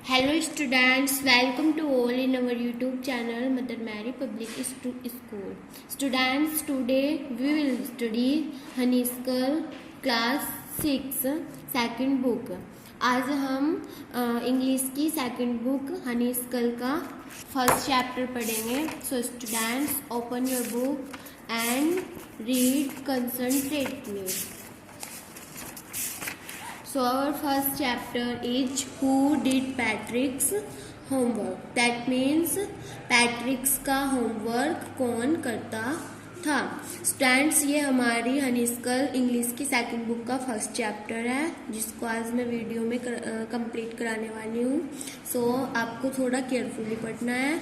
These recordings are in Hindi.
Hello students, welcome to all in our YouTube channel Mother Mary Public School. Students, today we will study Honeysuckle class 6 second book. आज हम इंग्लिश की सेकंड बुक हनीस्कल का फर्स्ट चैप्टर पढ़ेंगे. So students, open your book and read concentratedly. So our first chapter is Who did Patrick's homework? That means Patrick's का homework कौन करता था. स्टूडेंट्स, ये हमारी हनीस्कल इंग्लिश की सेकंड बुक का फर्स्ट चैप्टर है जिसको आज मैं वीडियो में कंप्लीट कराने वाली हूँ. सो आपको थोड़ा केयरफुली पढ़ना है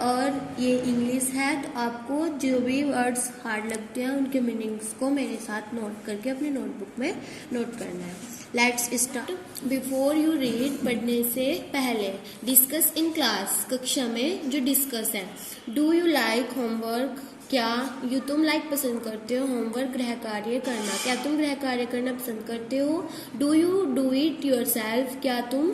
और ये इंग्लिश है तो आपको जो भी वर्ड्स हार्ड लगते हैं उनके मीनिंग्स को मेरे साथ नोट करके अपनी नोटबुक में नोट करना है. Let's start. Before you read, पढ़ने से पहले. डिस्कस इन क्लास, कक्षा में जो डिस्कस है. Do you like homework? क्या तुम पसंद करते हो होमवर्क, गृह कार्य करना? क्या तुम गृह कार्य करना पसंद करते हो? Do you do it your self? क्या तुम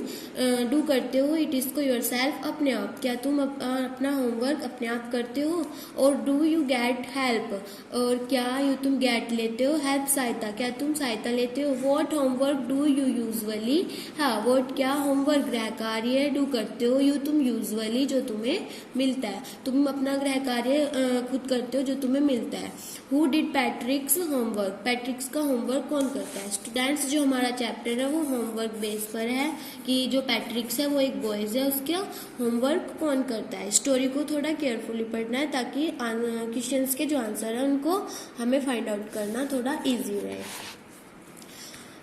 डू करते हो इट इसको योर सेल्फ, अपने आप? क्या तुम अपना होमवर्क अपने आप करते हो? और डू यू गेट हेल्प? और क्या तुम गेट लेते हो हेल्प, सहायता? क्या तुम सहायता लेते हो? What homework do you usually? हाँ, वॉट क्या होमवर्क गृह कार्य डू करते हो तुम यूजली, जो तुम्हें मिलता है. तुम अपना गृह कार्य खुद करते हो जो तुम्हें मिलता है. Who did पैट्रिक्स homework? पैट्रिक्स का होमवर्क कौन करता है? स्टूडेंट्स, जो हमारा चैप्टर है वो होमवर्क बेस पर है कि जो पैट्रिक्स है वो एक बॉयज है, उसका होमवर्क कौन करता है. स्टोरी को थोड़ा केयरफुली पढ़ना है ताकि क्वेश्चंस के जो आंसर है उनको हमें फाइंड आउट करना थोड़ा इजी रहे.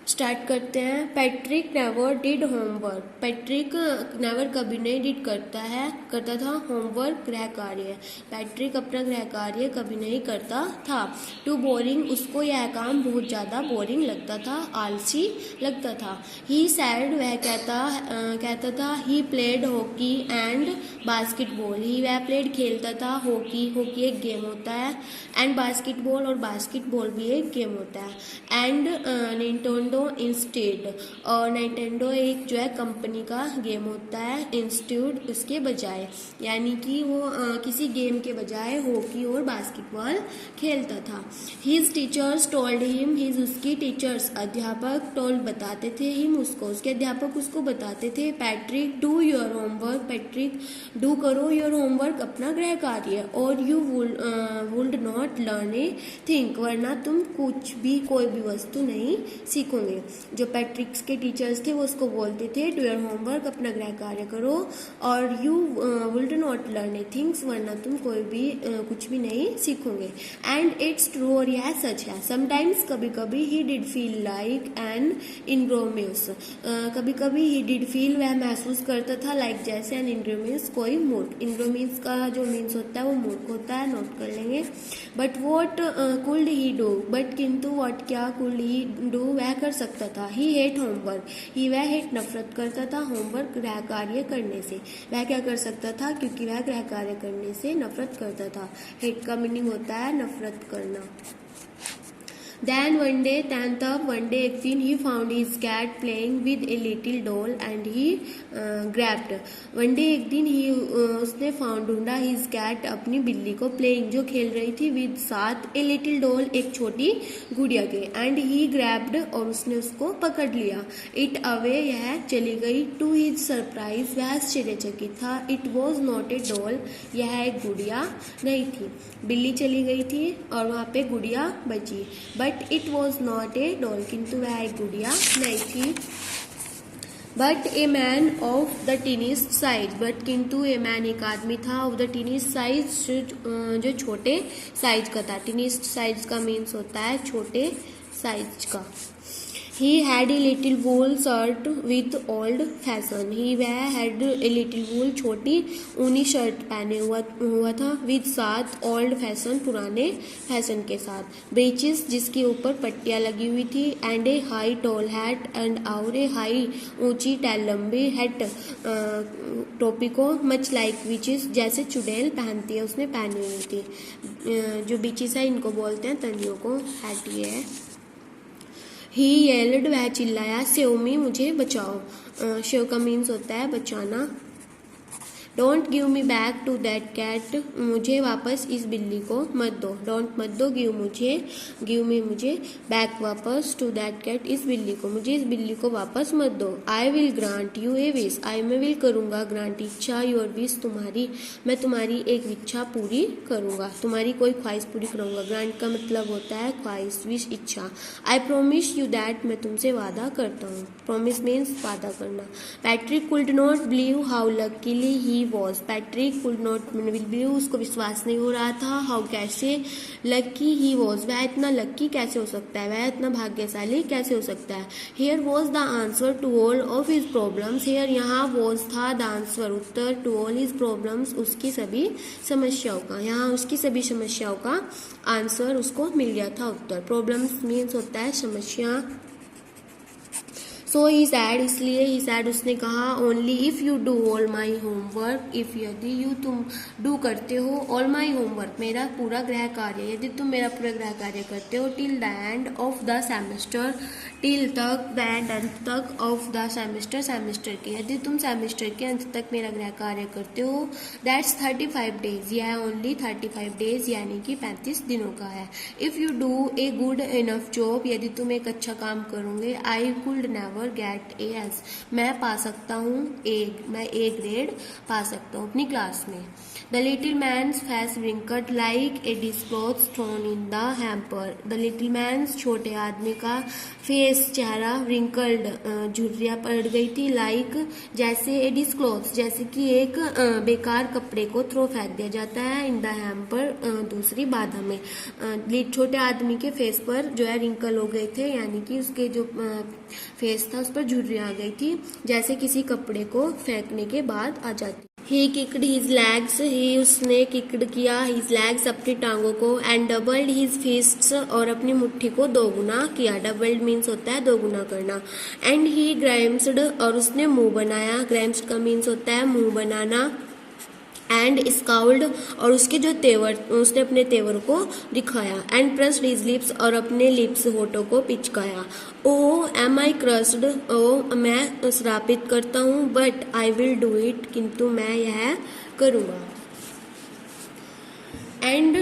स्टार्ट करते हैं. Patrick never did homework. Patrick never कभी नहीं डिड करता था होमवर्क गृह कार्य. पैट्रिक अपना गृह कार्य कभी नहीं करता था. टू बोरिंग, उसको यह काम बहुत ज़्यादा बोरिंग लगता था, आलसी लगता था. ही सैड, वह कहता था. He played hockey and basketball. He वह प्लेड खेलता था हॉकी एक गेम होता है, एंड बास्केटबॉल और बास्केटबॉल भी एक गेम होता है. एंड निंटेंडो इंस्टेड, और नाइटेंडो एक जो है कंपनी का गेम होता है, इंस्टीट्यूट उसके बजाय, यानी कि वो किसी गेम के बजाय हॉकी और बास्केटबॉल खेलता था. His teachers told him, his उसकी टीचर्स अध्यापक, टोल्ड बताते थे, हिम उसको उसके अध्यापक उसको बताते थे. Patrick do your homework. Patrick do करो योर होमवर्क अपना गृह कार्य, और you would not learn A think, वरना तुम कुछ भी कोई भी वस्तु नहीं सीखोगे. जो पैट्रिक्स के टीचर्स थे वो उसको बोलते थे डू योर होमवर्क, अपना गृह कार्य करो, और you will not learn A things, वरना तुम कोई भी कुछ भी नहीं सीखोगे. एंड इट्स ट्रू, और यह सच है. समटाइम्स, कभी कभी, he did feel like an enormous. कभी कभी ही डिड फील, वह महसूस करता था, लाइक जैसे एन इंड्रोम्यूस कोई मूर्ख. इंड्रोम्यूस का जो मीन्स होता है वो मूर्ख होता है, नोट कर लेंगे. But what cooled he do, but किंतु वॉट क्या कुल्ड ही डू, वह कर सकता था. ही हेट होमवर्क. ही वह हेट नफरत करता था होमवर्क गृह कार्य करने से. वह क्या कर सकता था क्योंकि वह गृह कार्य करने से नफरत करता था. हेट का मीनिंग होता है नफरत करना. Then one day, एक दिन, he found his cat playing with a little doll and he grabbed. One day, एक दिन, उसने ढूंढा his cat, अपनी बिल्ली को, playing, जो खेल रही थी, with साथ, a little doll, एक छोटी गुड़िया के, and he grabbed, और उसने उसको पकड़ लिया. It away, यह चली गई. To his surprise, वह आश्चर्यचकित था. It was not a doll, यह एक गुड़िया नहीं थी. बिल्ली चली गई थी और वहाँ पे गुड़िया बची. But it was not a doll, किंतु वह एक गुड़िया नहीं थी. But a man of the tiniest size, but किंतु ए मैन एक आदमी था, ऑफ द टीनिस्ट साइज, जो छोटे साइज का था. टीनिस्ट साइज का मीन्स होता है छोटे साइज का. He had a little wool shirt with old fashion. He वह had a little wool, छोटी ऊनी शर्ट पहने हुआ था, with साथ old fashion, पुराने फैशन के साथ. breeches, जिसके ऊपर पट्टियाँ लगी हुई थी, and a high tall hat, and और a high ऊंची टैल लंबी hat, टोपी को, much like witches, जैसे चुड़ैल पहनती है उसने पहनी हुई थी. जो बीचेस है इनको बोलते हैं तनियों को. hat ये है. ही येल्ड, वह चिल्लाया, सेव मी, मुझे बचाओ। सेव का मीन्स होता है बचाना। Don't give me back to that cat, मुझे वापस इस बिल्ली को मत दो। डोंट मत दो, गिव मी मुझे, बैक वापस, टू दैट कैट इस बिल्ली को, मुझे इस बिल्ली को वापस मत दो। I will grant you a wish, I मैं विल करूँगा, ग्रांट इच्छा, योर विश तुम्हारी, मैं तुम्हारी एक इच्छा पूरी करूँगा, तुम्हारी कोई ख्वाहिश पूरी करूँगा। ग्रांट का मतलब होता है ख्वाहिश, विश इच्छा। आई प्रोमिस यू दैट, मैं तुमसे वादा करता हूँ। प्रोमिस मीन्स वादा करना। Patrick could not believe how luckily he was, Patrick could not believe, उसको विश्वास नहीं हो रहा था, हाउ कैसे, लकी ही वॉज, वह इतना लकी कैसे हो सकता है, वह इतना भाग्यशाली कैसे हो सकता है। Here was the answer to all of his problems, here यहाँ वॉज था, द आंसर उत्तर, टू ऑल हिज प्रॉब्लम्स उसकी सभी समस्याओं का, यहाँ उसकी सभी समस्याओं का आंसर उसको मिल गया था, उत्तर। प्रॉब्लम्स मीन्स होता है समस्या। सो ही सैड, इसलिए ही सैड उसने कहा, only if you do all my homework, if यदि यू तुम डू करते हो, ऑल माई होमवर्क मेरा पूरा गृह कार्य, यदि तुम मेरा पूरा गृह कार्य करते हो, till the end of the semester, till तक, द एंड अंत तक, ऑफ द सेमेस्टर सेमेस्टर के, यदि तुम सेमेस्टर के अंत तक मेरा गृह कार्य करते हो, दैट्स 35 डेज, यह ओनली 35 डेज यानी कि 35 दिनों का है। If you do a good enough job, यदि तुम एक अच्छा काम करोगे, I could never get A S, मैं पा सकता हूँ मैं ए ग्रेड पा सकता हूँ अपनी क्लास में। The little man's face wrinkled like a dishcloth thrown in the hamper, the little man's छोटे आदमी का फेस चेहरा रिंकल्ड झुर्रियाँ पड़ गई थी, लाइक जैसे ए डिस्क्लोथ जैसे कि एक बेकार कपड़े को थ्रो फेंक दिया जाता है, इन द हैम्पर दूसरी बाधा में। छोटे आदमी के फेस पर जो है रिंकल हो गए थे, यानी कि उसके जो फेस था उस पर झुर्रियाँ आ गई थी, जैसे किसी कपड़े को फेंकने के बाद आ जाती। ही किक्ड हिज लेग्स, ही उसने किक्ड किया हिज लेग्स अपनी टांगों को, एंड डबल्ड हिज फिस्ट्स और अपनी मुट्ठी को दोगुना किया। डबल्ड मीन्स होता है दोगुना करना। एंड ही ग्राइम्स्ड और उसने मुंह बनाया, ग्राइम्स्ड का मीन्स होता है मुंह बनाना। एंड स्काउल्ड और उसके जो तेवर, उसने अपने तेवर को दिखाया। एंड प्रेस्ड हिज लिप्स और अपने लिप्स होठों को पिचकाया। ओ एम आई क्रस्ड, ओ मैं श्रापित करता हूँ, but I will do it, किंतु मैं यह करूँगा। And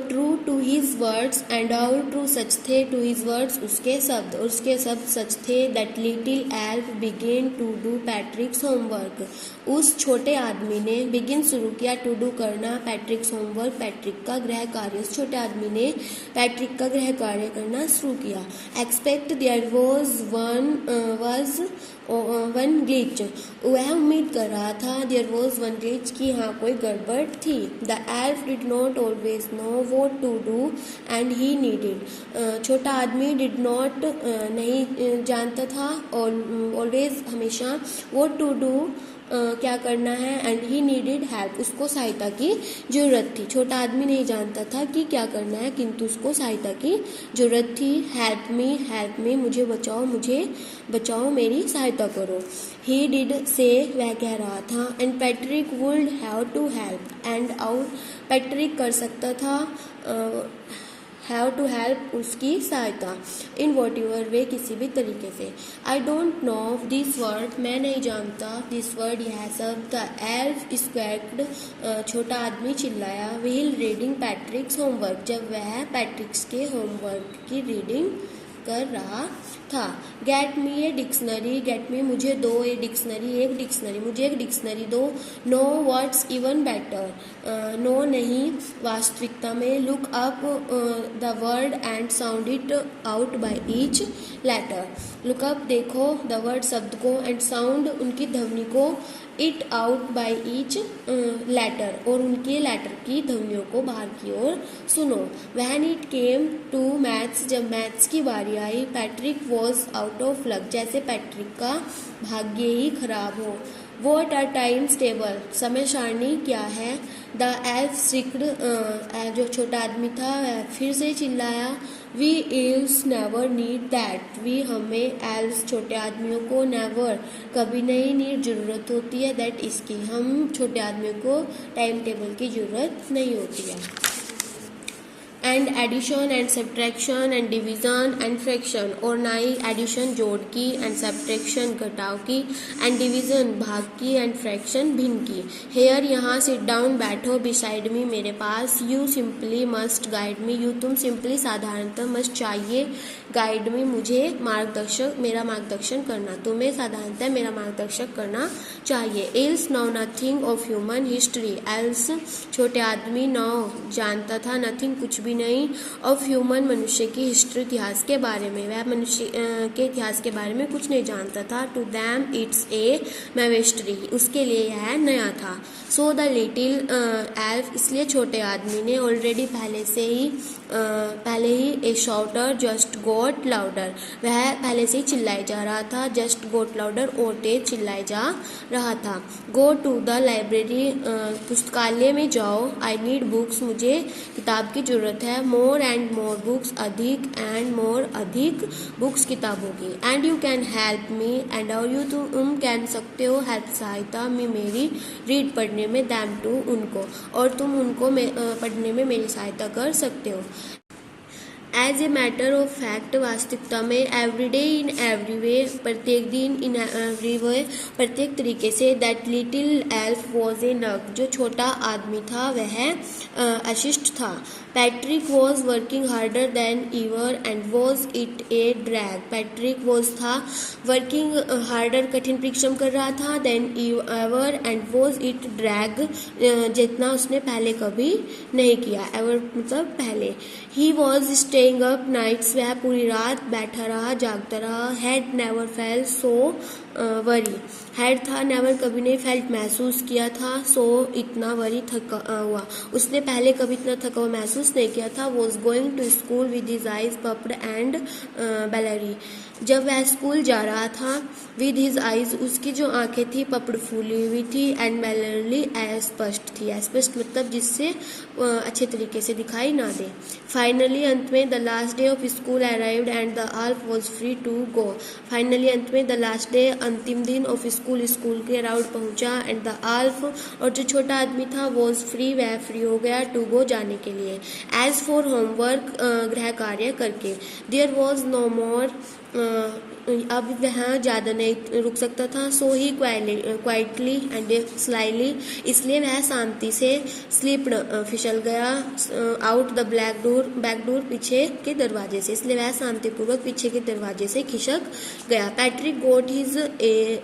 true to his words, and our true सच थे टू हिज वर्ड्स उसके शब्द, और उसके शब्द सच थे। That little elf began to do Patrick's homework, उस छोटे आदमी ने बिगिन शुरू किया, टू डू करना, पैट्रिक्स होमवर्क पैट्रिक का गृह कार्य, उस छोटे आदमी ने पैट्रिक का गृह कार्य करना शुरू किया। Expect there was one glitch, वह उम्मीद कर रहा था, देयर वॉज वन ग्लिच कि हाँ कोई गड़बड़ थी। The elf did not always know what to do and he needed, छोटा आदमी डिड नॉट नहीं जानता था, और ऑलवेज हमेशा, व्हाट टू डू क्या करना है, एंड ही नीडेड हेल्प उसको सहायता की जरूरत थी। छोटा आदमी नहीं जानता था कि क्या करना है, किंतु उसको सहायता की जरूरत थी। हेल्प मी मुझे बचाओ मेरी सहायता करो। ही डिड से वह कह रहा था, and Patrick would have to help, and और पैट्रिक कर सकता था, हैव टू हेल्प उसकी सहायता, इन वॉट यूर वे किसी भी तरीके से। I don't know this word, मैं नहीं जानता, दिस वर्ड यह शब्द। द एल्फ स्क्वैक्ड, छोटा आदमी चिल्लाया, व्हील रीडिंग पैट्रिक्स होमवर्क, जब वह पैट्रिक्स के होमवर्क की रीडिंग कर रहा था। Get me a dictionary, get me मुझे दो, ए डिक्शनरी एक डिक्शनरी, मुझे एक डिक्शनरी दो। No what's even better, no नहीं वास्तविकता में। Look up the word and sound it out by each letter, look up देखो, द वर्ड शब्द को, एंड साउंड उनकी ध्वनि को, it out by each letter और उनके लेटर की ध्वनियों को बाहर की ओर सुनो। When it came to maths, जब मैथ्स की बारी आई, Patrick was out of luck, जैसे पैट्रिक का भाग्य ही खराब हो। वॉट आर टाइम्स टेबल, समय सारणी क्या है। द एल्फ सिक्ड, जो छोटा आदमी था वह फिर से चिल्लाया। We elves never need that, we हमें एल्व्स छोटे आदमियों को नेवर कभी नहीं नीड जरूरत होती है, दैट इसकी हम छोटे आदमियों को टाइम टेबल की जरूरत नहीं होती है। And addition and subtraction and division and fraction, और ना ही एडिशन जोड़ की एंड सब्ट्रैक्शन घटाव की एंड डिवीजन भाग की एंड फ्रैक्शन भिन्न की। हेयर यहाँ सिट डाउन बैठो, बिसाइड मी मेरे पास, you simply must guide me, you तुम सिंपली साधारणतः, मस्ट चाहिए, गाइड मी मुझे मार्गदर्शक मेरा मार्गदर्शन करना, तुम्हें साधारणतः मेरा मार्गदर्शक करना चाहिए। Else know nothing of human history, else छोटे आदमी नो जानता था, नथिंग कुछ भी नहीं, ऑफ ह्यूमन मनुष्य की हिस्ट्री इतिहास के बारे में, वह मनुष्य के इतिहास के बारे में कुछ नहीं जानता था। टू दैम इट्स ए मैवेस्ट्री, उसके लिए यह नया था। सो द लिटिल एल्फ, इसलिए छोटे आदमी ने, ऑलरेडी पहले ही ए शाउटर जस्ट गोट लाउडर, वह पहले से ही चिल्लाए जा रहा था, जस्ट गोट लाउडर और तेज चिल्लाए जा रहा था। गो टू द लाइब्रेरी, पुस्तकालय में जाओ, आई नीड बुक्स, मुझे किताब की जरूरत है, मोर एंड मोर बुक्स, अधिक एंड मोर अधिक बुक्स किताबों की, and you can help me, and और यू तुम कैन सकते हो, हेल्प सहायता मी मेरी, रीड पढ़ने में, दैम टू उनको, और तुम उनको पढ़ने में मेरी सहायता कर सकते हो। As a matter of fact, वास्तविकता में, every day in every way, प्रत्येक दिन, इन एवरी वे, प्रत्येक तरीके से, that little elf was a nag, जो छोटा आदमी था वह अशिष्ट था। Patrick was working harder than ever and was it a drag, Patrick was था वर्किंग हार्डर, कठिन परिश्रम कर रहा था, than ever and was it drag, जितना उसने पहले कभी नहीं किया, एवर मतलब पहले। He was staying up nights, वह पूरी रात बैठा रहा, जागता रहा। Had never felt so worry, had था नेवर कभी नहीं, फेल्ट महसूस किया था, सो इतना वरी थका हुआ, उसने पहले कभी इतना थका हुआ महसूस नहीं किया था। Was going to school with his eyes puffed and bleary, जब वह स्कूल जा रहा था, विद हिज आइज उसकी जो आंखें थी पपड़ फूली हुई थी, एंड बैलरली अस्पष्ट थी, अस्पष्ट मतलब जिससे अच्छे तरीके से दिखाई ना दे। फाइनली अंत में, the last day of school arrived and the elf was free to go, finally अंत में, द लास्ट डे अंतिम दिन, ऑफ स्कूल स्कूल के अराउंड पहुंचा, एंड द आल्फ और जो छोटा आदमी था, वॉज फ्री वह फ्री हो गया, टू गो जाने के लिए। एज फॉर होमवर्क गृह कार्य करके, देयर वॉज नो मोर, अब वह ज़्यादा नहीं रुक सकता था। सो ही क्वाइटली एंड स्लाइली, इसलिए वह शांति से स्लिप्ड फिसल गया, आउट द बैक डोर पीछे के दरवाजे से, इसलिए वह शांतिपूर्वक पीछे के दरवाजे से खिसक गया। पैट्रिक गोट हिज ए,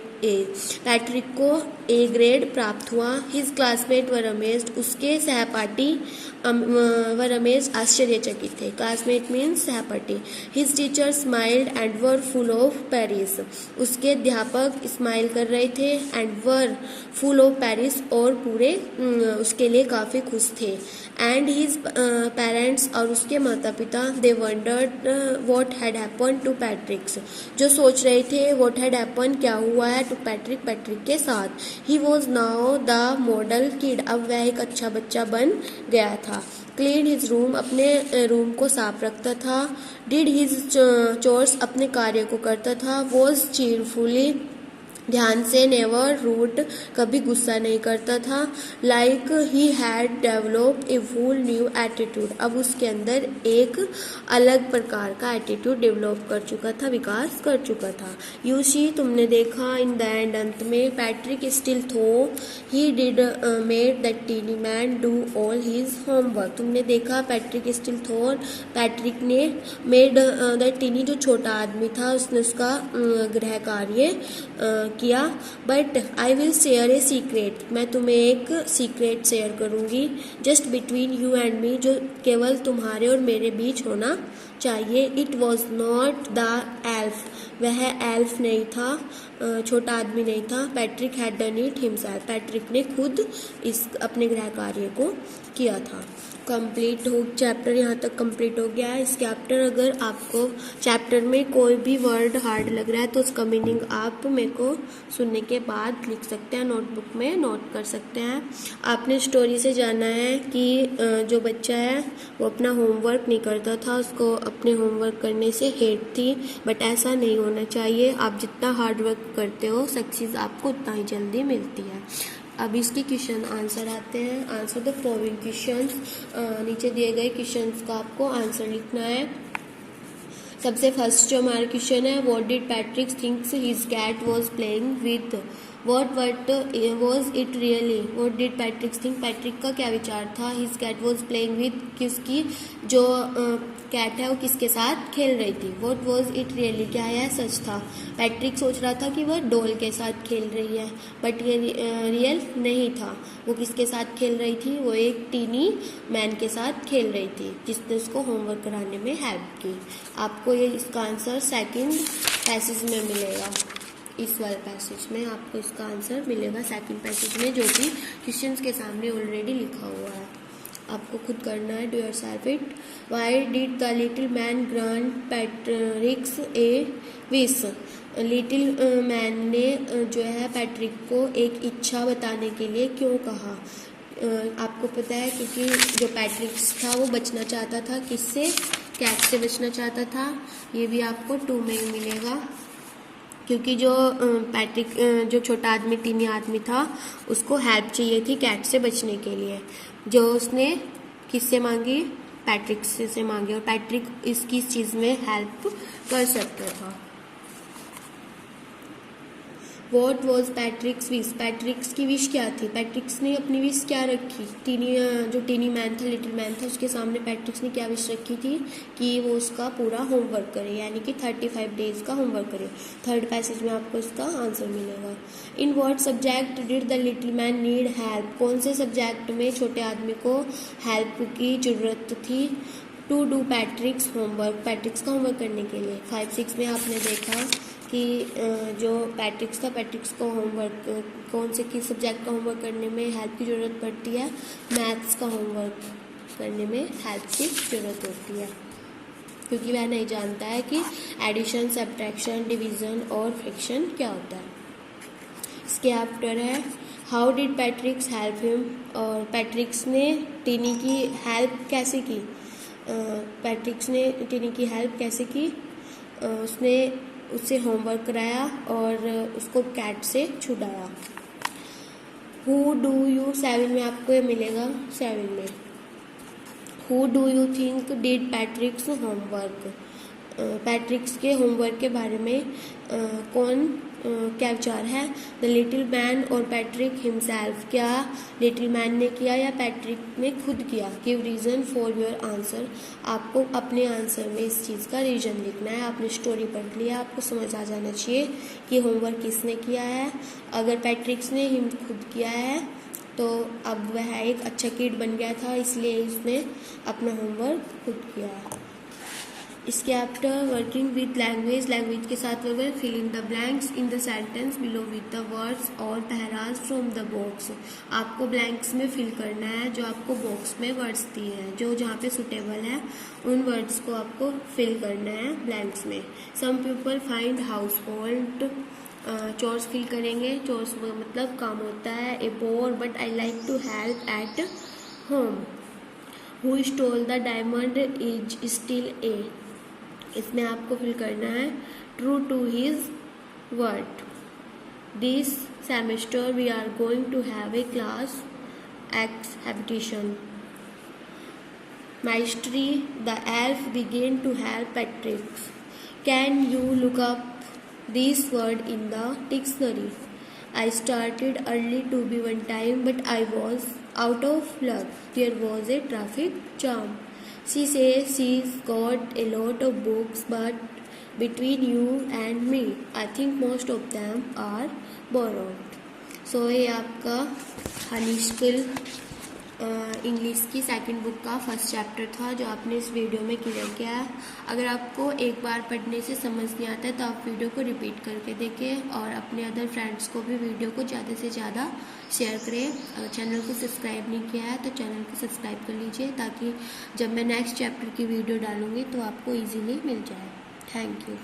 पैट्रिक को ए ग्रेड प्राप्त हुआ। हिज क्लासमेट वर अमेज्ड, उसके सहपाठी वर अमेज्ड आश्चर्यचकित थे, क्लासमेट मीन्स सहपाठी। His teacher smiled and were full of Paris, उसके अध्यापक स्माइल कर रहे थे, and were full of Paris और पूरे उसके लिए काफ़ी खुश थे। एंड हिज पेरेंट्स और उसके माता पिता, they wondered what had happen to Patrick's, जो सोच रहे थे व्हाट हैड हैपन क्या हुआ है टू पैट्रिक पैट्रिक के साथ। He was now the model kid, अब वह एक अच्छा बच्चा बन गया था। क्लीन हिज रूम, अपने रूम को साफ रखता था। डिड हिज चोर्स, अपने कार्य को करता था। वॉज चीरफुली, ध्यान से। नेवर रूड, कभी गुस्सा नहीं करता था। Like he had developed a full new attitude, अब उसके अंदर एक अलग प्रकार का एटीट्यूड डेवलप कर चुका था, विकास कर चुका था। यू सी, तुमने देखा, इन द एंड, अंत में, Patrick still though he did made that tiny man do all his homework, तुमने देखा पैट्रिक स्टिल थो, पैट्रिक ने मेड दैट टीनी, जो छोटा आदमी था, उसने उसका गृह कार्य किया। But I will share a secret, मैं तुम्हें एक सीक्रेट शेयर करूंगी, just between you and me, जो केवल तुम्हारे और मेरे बीच होना चाहिए। It was not the elf, वह एल्फ नहीं था, छोटा आदमी नहीं था। Patrick had done it himself, Patrick ने खुद इस अपने गृह कार्य को किया था। कंप्लीट हो चैप्टर, यहाँ तक कंप्लीट हो गया है। इस चैप्टर, अगर आपको चैप्टर में कोई भी वर्ड हार्ड लग रहा है तो उसका मीनिंग आप मेरे को सुनने के बाद लिख सकते हैं, नोटबुक में नोट कर सकते हैं। आपने स्टोरी से जाना है कि जो बच्चा है वो अपना होमवर्क नहीं करता था, उसको अपने होमवर्क करने से हेट थी, बट ऐसा नहीं होना चाहिए। आप जितना हार्ड वर्क करते हो सक्सेस आपको उतना ही जल्दी मिलती है। अब इसके क्वेश्चन आंसर आते हैं। Answer the following questions. नीचे दिए गए क्वेश्चंस का आपको आंसर लिखना है। सबसे फर्स्ट जो हमारा क्वेश्चन है, what did Patrick thinks his cat was playing with, what was it really. What did Patrick think, Patrick का क्या विचार था, his cat was playing with, किसकी जो कैट है वो किसके साथ खेल रही थी। व्हाट वाज इट रियली, क्या यह सच था। पैट्रिक सोच रहा था कि वह डॉल के साथ खेल रही है, बट ये रियल नहीं था। वो किसके साथ खेल रही थी, वो एक टीनी मैन के साथ खेल रही थी जिसने उसको होमवर्क कराने में हेल्प की। आपको ये इसका आंसर सेकंड पैसेज में मिलेगा। इस वाले पैसेज में आपको इसका आंसर मिलेगा सेकंड पैसेज में, जो कि क्वेश्चंस के सामने ऑलरेडी लिखा हुआ है। आपको खुद करना है, do yourself it. Why did the little man grant पैट्रिक्स A wish. Little man ने जो है पैट्रिक को एक इच्छा बताने के लिए क्यों कहा। आपको पता है क्योंकि जो पैट्रिक्स था वो बचना चाहता था, किससे, कैट से बचना चाहता था। ये भी आपको 2 में ही मिलेगा, क्योंकि जो पैट्रिक जो छोटा आदमी टीनी आदमी था उसको हेल्प चाहिए थी कैट से बचने के लिए, जो उसने किससे मांगी, पैट्रिक से मांगी, और पैट्रिक इसकी चीज़ में हेल्प कर सकता था। वॉट वॉज पैट्रिक्स विश, पैट्रिक्स की विश क्या थी। पैट्रिक्स ने अपनी विश क्या रखी, जो टीनी मैन था, लिटिल मैन था, उसके सामने पैट्रिक्स ने क्या विश रखी थी कि वो उसका पूरा होमवर्क करे, यानी कि 35 डेज का होमवर्क करे। थर्ड पैसेज में आपको इसका आंसर मिलेगा। In what subject did the little man need help, कौन से सब्जेक्ट में छोटे आदमी को हेल्प की जरूरत थी। To do Patrick's homework, Patrick's का होमवर्क करने के लिए। 5-6 में आपने देखा कि जो पैट्रिक्स था, पैट्रिक्स को होमवर्क कौन से किस सब्जेक्ट का होमवर्क करने में हेल्प की ज़रूरत पड़ती है, मैथ्स का होमवर्क करने में हेल्प की ज़रूरत होती है, क्योंकि वह नहीं जानता है कि एडिशन, सब्ट्रैक्शन, डिवीज़न और फ्रैक्शन क्या होता है। इसके आफ्टर है हाउ डिड पैट्रिक्स हेल्प हिम, और पैट्रिक्स ने टीनी की हेल्प कैसे की। पैट्रिक्स ने टीनी की हेल्प कैसे की, उसने उससे होमवर्क कराया और उसको कैट से छुड़ाया। हु डू यू, 7 में आपको ये मिलेगा। 7 में who do you think did पैट्रिक्स homework, पैट्रिक्स के होमवर्क के बारे में कौन क्या विचार है। द लिटिल मैन और पैट्रिक हिमसेल्फ, क्या लिटिल मैन ने किया या पैट्रिक ने खुद किया। Give reason for your answer, आपको अपने आंसर में इस चीज़ का रीज़न लिखना है। आपने स्टोरी पढ़ लिया, आपको समझ आ जाना चाहिए कि होमवर्क किसने किया है। अगर पैट्रिक्स ने हिम खुद किया है तो अब वह एक अच्छा किड बन गया था, इसलिए उसने अपना होमवर्क खुद किया है। इसके after working with language, language के साथ वह fill in the blanks in the sentence below with the words और पैराज फ्रॉम द बॉक्स। आपको ब्लैंक्स में फिल करना है जो आपको बॉक्स में वर्ड्स दिए हैं, जो जहाँ पे सुटेबल है उन वर्ड्स को आपको फिल करना है ब्लैंक्स में। Some people find household, chores fill करेंगे। चोर्स मतलब काम होता है। A bore but I like to help at home. Who stole the diamond is still a, इसमें आपको फिल करना है true to his word. This semester we are going to have a class exhibition. Mystery the elf began to help Patrick's. Can you look up this word in the dictionary. I started early to be one time, but I was out of luck. There was a traffic jam. She says she's got a lot of books, but between you and me, I think most of them are borrowed. So ये आपका हनी स्किल इंग्लिश की सेकंड बुक का फर्स्ट चैप्टर था, जो आपने इस वीडियो में क्लियर किया है। अगर आपको एक बार पढ़ने से समझ नहीं आता है तो आप वीडियो को रिपीट करके देखें और अपने अदर फ्रेंड्स को भी वीडियो को ज़्यादा से ज़्यादा शेयर करें। अगर चैनल को सब्सक्राइब नहीं किया है तो चैनल को सब्सक्राइब कर लीजिए, ताकि जब मैं नेक्स्ट चैप्टर की वीडियो डालूँगी तो आपको ईजीली मिल जाए। Thank you.